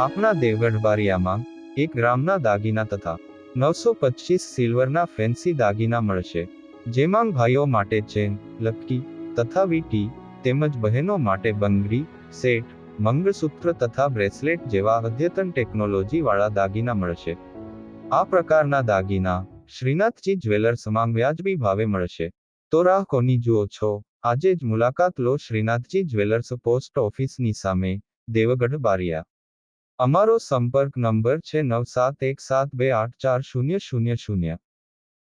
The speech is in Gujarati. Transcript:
આપના દેવગઢ બારિયામાં 1 ગ્રામના દાગીના તથા 925 સિલ્વરના ફેન્સી દાગીના મળશે, જેમાં ભાઈઓ માટે ચેન, લક્કી તથા વીંટી તેમજ બહેનો માટે બંગડી, સેટ, મંગળસૂત્ર તથા બ્રેસલેટ જેવા અદ્યતન ટેકનોલોજી વાળા દાગીના મળશે। આ પ્રકારના દાગીના શ્રીનાથજી જ્વેલર્સમાં વ્યાજબી ભાવે મળશે। તો રાહ કોની જુઓ છો? આજે જ મુલાકાત લો શ્રીનાથજી જ્વેલર્સ, પોસ્ટ ઓફિસની સામે, દેવગઢ બારિયા। અમારો સંપર્ક નંબર છે 9717284000।